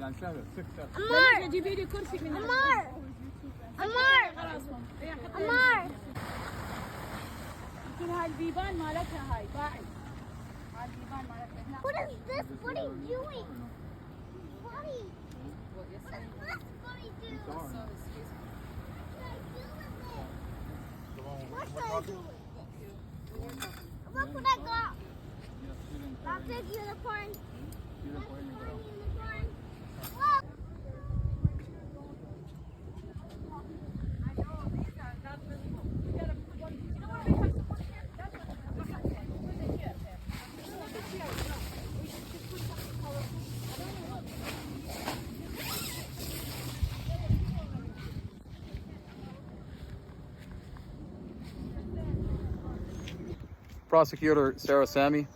يعني سهله عمار جيبي لي كرسي من عمار يمكن هاي البيبان مالتها هاي باعي هاي البيبان مالتها. What is this? What are you doing? Buddy. What does this buddy do? What should I do with it? What should I do with it? Look what I got. That's a unicorn. Unicorn. Look. Prosecutor Sarah Sami,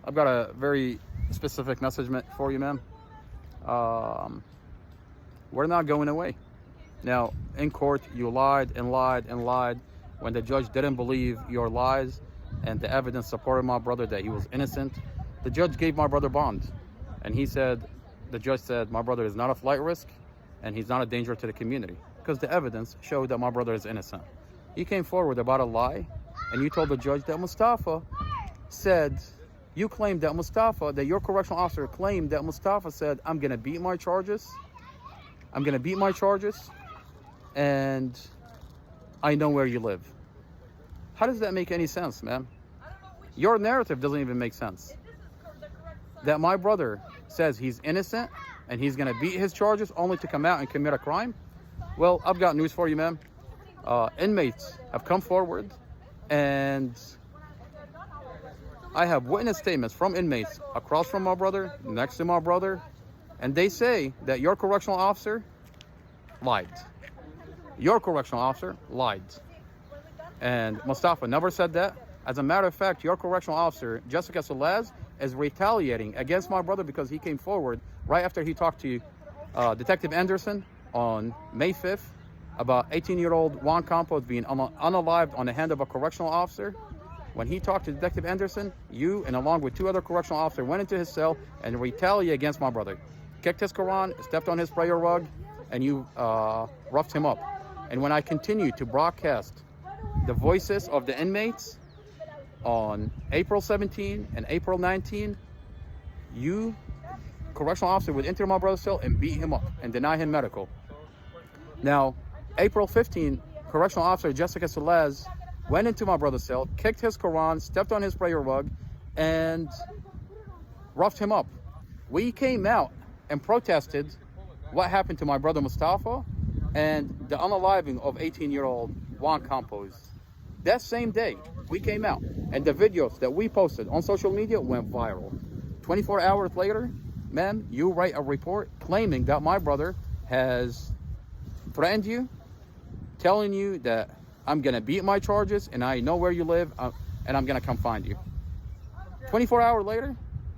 I've got a very specific message for you, ma'am. We're not going away. Now, in court, you lied and lied and lied when the judge didn't believe your lies and the evidence supported my brother that he was innocent. The judge gave my brother bond, and the judge said my brother is not a flight risk and he's not a danger to the community because the evidence showed that my brother is innocent. You came forward about a lie, and you told the judge that your correctional officer claimed that Mustafa said, I'm going to beat my charges. And I know where you live. How does that make any sense, man? Your narrative doesn't even make sense. That my brother says he's innocent and he's going to beat his charges only to come out and commit a crime? Well, I've got news for you, man. Inmates have come forward, and I have witness statements from inmates across from my brother, next to my brother, and they say that your correctional officer lied. Your correctional officer lied. And Mustafa never said that. As a matter of fact, your correctional officer, Jessica Salaz, is retaliating against my brother because he came forward right after he talked to Detective Anderson on May 5th about 18-year-old Juan Campos being unalived on the hand of a correctional officer. When he talked to Detective Anderson, you and along with two other correctional officers went into his cell and retaliated against my brother. Kicked his Quran, stepped on his prayer rug, and you roughed him up. And when I continued to broadcast the voices of the inmates on April 17 and April 19, you, correctional officer, would enter my brother's cell and beat him up and deny him medical. Now, April 15, correctional officer Jessica Salaz went into my brother's cell, kicked his Quran, stepped on his prayer rug, and roughed him up. We came out and protested what happened to my brother Mustafa and the unaliving of 18-year-old Juan Campos. That same day, we came out, and the videos that we posted on social media went viral. 24 hours later, ma'am, you write a report claiming that my brother has threatened you, telling you that I'm going to beat my charges and I know where you live and I'm going to come find you. 24 hours later,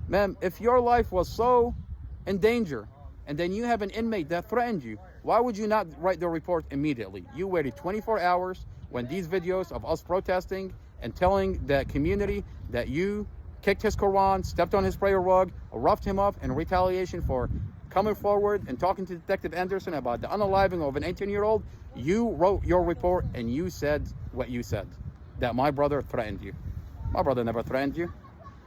ma'am, if your life was so in danger and then you have an inmate that threatened you, why would you not write the report immediately? You waited 24 hours when these videos of us protesting and telling the community that you kicked his Quran, stepped on his prayer rug, roughed him up in retaliation for coming forward and talking to Detective Anderson about the unaliving of an 18-year-old. You wrote your report and you said what you said, that my brother threatened you. My brother never threatened you.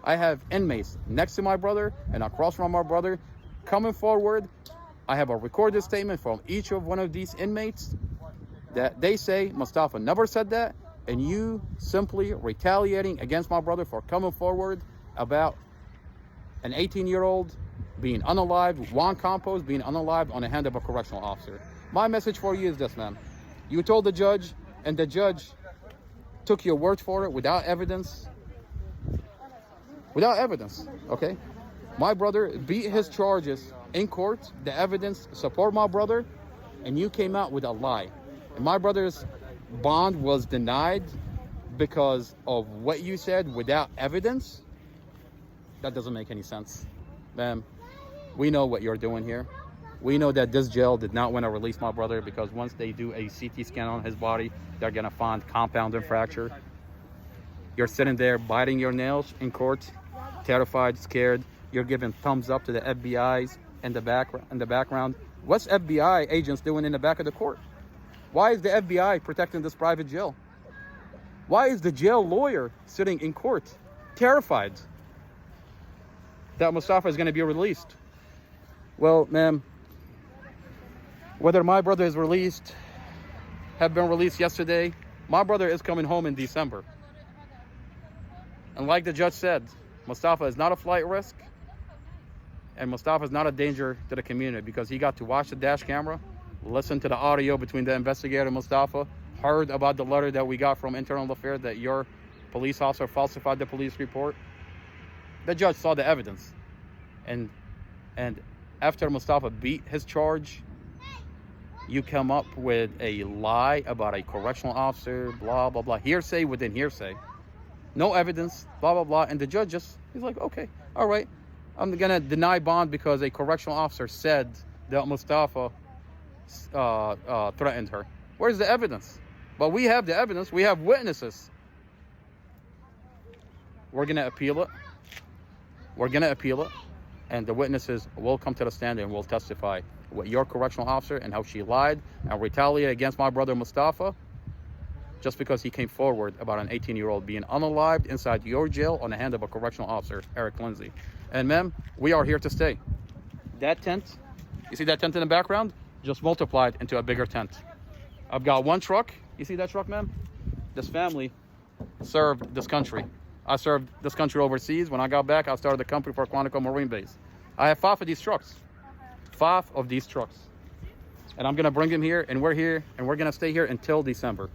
I have inmates next to my brother and across from my brother coming forward. I have a recorded statement from each of one of these inmates that they say Mustafa never said that, and you simply retaliating against my brother for coming forward about an 18-year-old being unalived, Juan Campos being unalived on the hand of a correctional officer. My message for you is this, ma'am. You told the judge, and the judge took your word for it without evidence. Without evidence, okay? My brother beat his charges in court. The evidence support my brother, and you came out with a lie. And my brother's bond was denied because of what you said without evidence. That doesn't make any sense. Ma'am, we know what you're doing here. We know that this jail did not want to release my brother because once they do a CT scan on his body, they're going to find compounded fracture. You're sitting there biting your nails in court, terrified, scared. You're giving thumbs up to the FBI's in the background. What's FBI agents doing in the back of the court? Why is the FBI protecting this private jail? Why is the jail lawyer sitting in court, terrified that Mustafa is going to be released? Well, ma'am, whether my brother is released, have been released yesterday, my brother is coming home in December. And like the judge said, Mustafa is not a flight risk, and Mustafa is not a danger to the community because he got to watch the dash camera, listen to the audio between the investigator and Mustafa, heard about the letter that we got from Internal Affairs that your police officer falsified the police report. The judge saw the evidence. And after Mustafa beat his charge, you come up with a lie about a correctional officer, blah, blah, blah. Hearsay within hearsay. No evidence, blah, blah, blah. And the judge he's like, okay, all right. I'm going to deny bond because a correctional officer said that Mustafa threatened her. Where's the evidence? But we have the evidence. We have witnesses. We're going to appeal it. We're going to appeal it. And the witnesses will come to the stand and will testify with your correctional officer and how she lied and retaliated against my brother Mustafa just because he came forward about an 18-year-old being unalived inside your jail on the hand of a correctional officer, Eric Lindsay. And ma'am, we are here to stay. That tent, you see that tent in the background? Just multiplied into a bigger tent. I've got one truck. You see that truck, ma'am? This family served this country. I served this country overseas. When I got back, I started a company for Quantico Marine Base. I have 5 of these trucks. 5 of these trucks. And I'm going to bring them here, and we're here, and we're going to stay here until December.